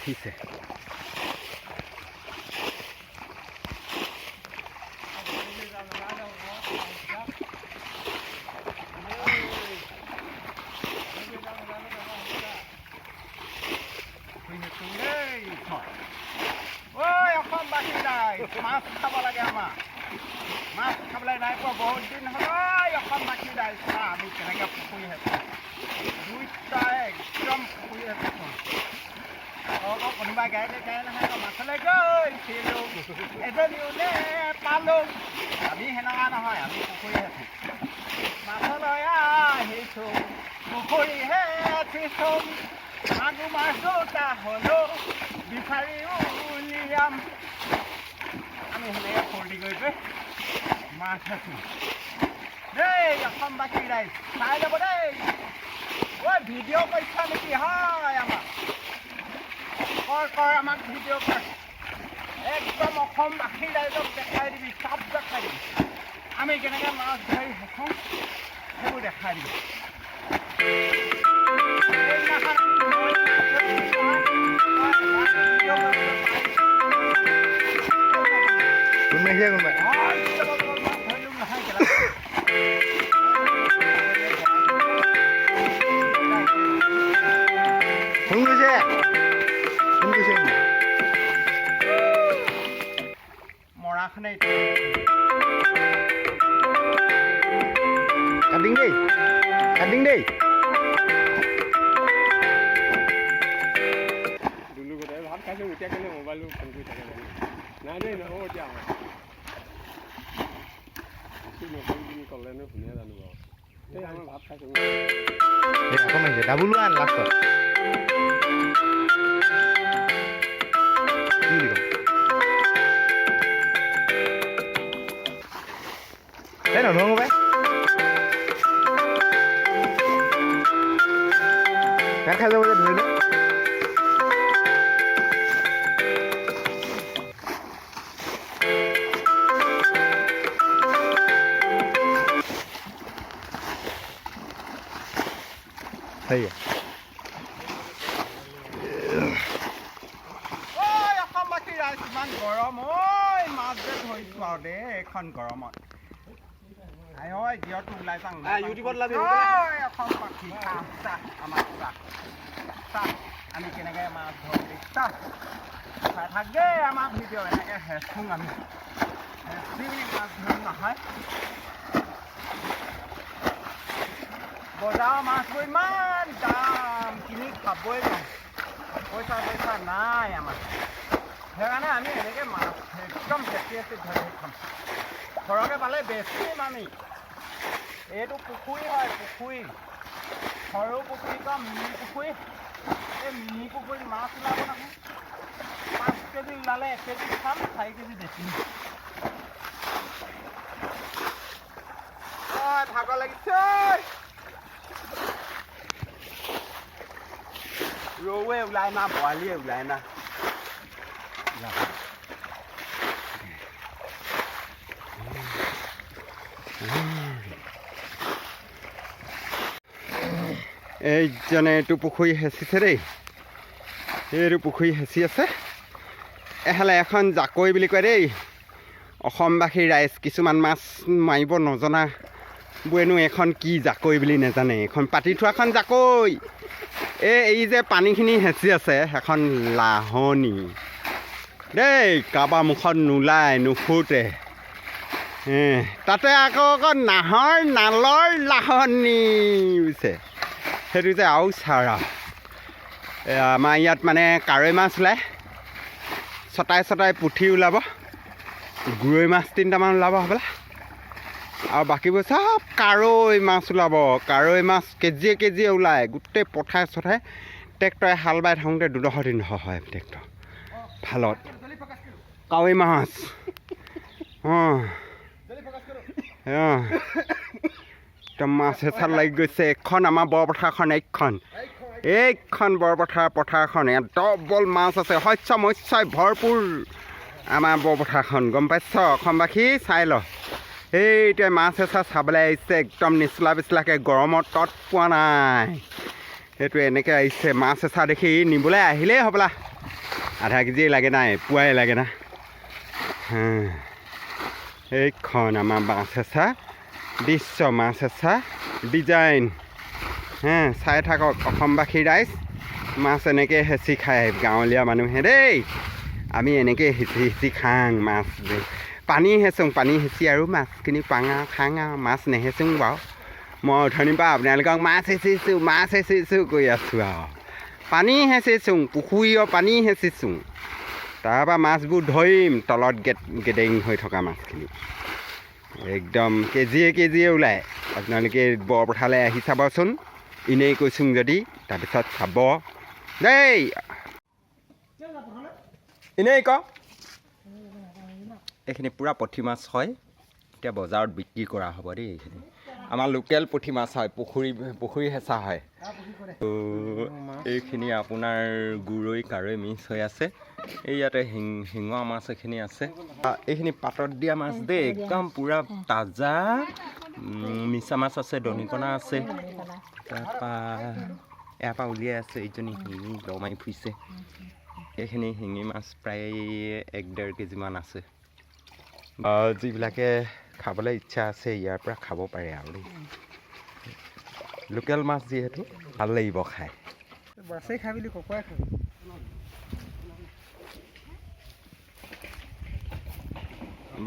দেখিছে মাছ খাব লাগে আমাৰ মাছ খাবলৈ নাই পোৱা বহুত দিন হ'ল অসমবাসী দাইছা আমি কেনেকৈ পুখুৰী আছোঁ দুইটা একদম পুখুৰী আছোঁ কোনোবাই গাই নহয় মাছলৈ গৈছিলোঁ এজনীও নে পালোঁ আমি সেনেকুৱা নহয় আমি পুখুৰী আছোঁ মাছলৈ আহিছোঁ পুখুৰীহে থৈছোঁ মাগুৰ মাছ দুটা হ'লেও বিচাৰি উলিয়াম আমি সেনেকৈ ফূৰ্তি কৰি মাছ আছোঁ দেই অসমবাসী ৰাইজ চাই যাব দেই ভিডিঅ' কৰিছা নেকি হয় আমাক কৰ আমাক ভিডিঅ' কৰ একদম অসমবাসী ৰাইজক দেখাই দিবি চব দেখাই দিবি আমি কেনেকৈ মাছ ধৰি থাকোঁ সেইবোৰ দেখাই দিবি মৰাখনে কাটিং দেই ভাত খাইছোঁ এতিয়া কেলে মোবাইলটো ফোন কৰি থাকে নাই দেই নহ'ব এতিয়া নকৰিবি ক'লেনো শুনে জানো বাৰু এই আমাৰ ভাত খাইছোঁ কমাইছে ডাবুল ওৱান লাষ্টত এই নধৰোঁ পাই কাঠ খাই যাব যে ধৰিলে অসমবাসী ৰাইজ ইমান গৰম মাছ যে ধৰিছোঁ আৰু দেই এইখন গৰমত জিঅ'টো ওলাই যাওঁ ইউটিউবত লাগে অসমবাসী আমাৰ চাহ আমি কেনেকৈ মাছ ধৰি চাই থাক দেই আমাৰ ভিডিঅ' এনেকৈ হেঁচোঁ আমি মাছ ধৰিম নহয় বজাৰৰ মাছবোৰ ইমান দাম কিনি খাবই নোৱাৰোঁ পইচা নাই আমাৰ সেইকাৰণে আমি এনেকৈ মাছ একদম হেঁচি ধৰি খাম সৰহকৈ পালে বেছিম আমি এইটো পুখুৰী হয় পুখুৰী সৰু পুখুৰী বা মিনি পুখুৰী এই মিনি পুখুৰীত মাছ ওলাব নহয় 5 কেজি ওলালে 1 কেজি খাম 4 কেজি বেছিম ভাগৰ লাগিছে ৰৌৱে ওলাই না বৰালিয়ে ওলাই না এইজনে এইটো পুখুৰী হেঁচিছে দেই এইটো পুখুৰী হেঁচি আছে এহালে এখন জাকৈ বুলি কয় দেই অসমবাসী ৰাইজ কিছুমান মাছ মাৰিব নজনা বোৰেনো এখন কি জাকৈ বুলি নাজানে এখন পাতি থোৱাখন জাকৈ এই যে পানীখিনি হেঁচি আছে এখন লাহনি দেই কাৰোবাৰ মুখত নোলায় নুফুটে তাতে আকৌ নাহৰ নালৰ লাহনি বুজিছে সেইটো যে আৰু চাৰা আমাৰ ইয়াত মানে কাৱৈ মাছ ওলায় ছটাই পুঠি ওলাব গৰৈ মাছ 3টামান ওলাব হ'বলা আৰু বাকীবোৰ চব কাৱৈ মাছ ওলাব কাৱৈ মাছ কেজিয়ে ওলায় গোটেই পথাৰে ট্ৰেক্টৰে হাল বাই থাকোঁতে 200-300 হয় ট্ৰেক্টৰ ভালত কাৱৈ মাছ একদম মাছ হেঁচাত লাগি গৈছে এখন আমাৰ বৰপথাৰখন এইখন পথাৰখন ইয়াত ডবল মাছ আছে শস্যই ভৰপূৰ আমাৰ বৰপথাৰখন গম পাইছ অসমবাসী চাই ল এইটোৱে মাছ হেঁচা চাবলৈ আহিছে একদম নিচলা পিছলাকৈ গৰমত তত পোৱা নাই সেইটোৱে এনেকৈ আহিছে মাছ হেঁচা দেখি নিবলৈ আহিলেই হ'বলা আধা কেজিয়ে লাগে নাই পুৱাই লাগে না এইখন আমাৰ মাছ হেঁচা দৃশ্য মাছ হেঁচা ডিজাইন চাই থাকক অসমবাসী ৰাইজ মাছ এনেকৈ হেঁচি খায় গাঁৱলীয়া মানুহে দেই আমি এনেকৈ হেঁচি খাং মাছ পানী হেঁচি আৰু মাছখিনি পাঙা খাং আৰু মাছ নেহেঁচোঁ বাৰু মই অথনিৰ পৰা আপোনালোকক মাছ হেঁচিছোঁ কৈ আছোঁ আৰু পানী হেঁচিছোঁ পুখুৰীৰ পানী হেঁচিছোঁ তাৰপৰা মাছবোৰ ধৰিম তলত গেদেং হৈ থকা মাছখিনি একদম কেজিয়ে ওলায় আপোনালোকে বৰপথাৰলৈ আহি চাবচোন এনেই কৈছোঁ যদি তাৰপিছত চাব দেই এনেই ক এইখিনি পূৰা পুঠি মাছ হয় এতিয়া বজাৰত বিক্ৰী কৰা হ'ব দেই এইখিনি আমাৰ লোকেল পুঠি মাছ হয় পুখুৰী হেঁচা হয় এইখিনি আপোনাৰ গুৰৈ কাৰৈ মিক্স হৈ আছে এই ইয়াতে শিঙৰা মাছ এইখিনি আছে এইখিনি পাতত দিয়া মাছ দেই একদম পূৰা তাজা মিছা মাছ আছে দনিকণা আছে তাৰপৰা ইয়াৰ পৰা উলিয়াই আছে এইজনী শিঙি দ মাৰি ফুৰিছে এইখিনি শিঙি মাছ প্ৰায় 1-1.5 কেজিমান আছে যিবিলাকে খাবলৈ ইচ্ছা আছে ইয়াৰ পৰা খাব পাৰে আৰু দেই লোকেল মাছ যিহেতু ভাল লাগিব খাই মাছেই খাই বুলি ককোৱাই খাবি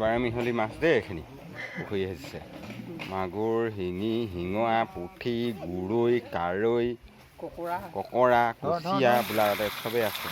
বাৰমিহলি মাছ দেই এইখিনি পুখুৰী হেঁচিছে মাগুৰ শিঙি শিঙৰা পুঠি গুৰৈ কাৰৈ ককৰা কুচিয়া বোলা চবেই আছে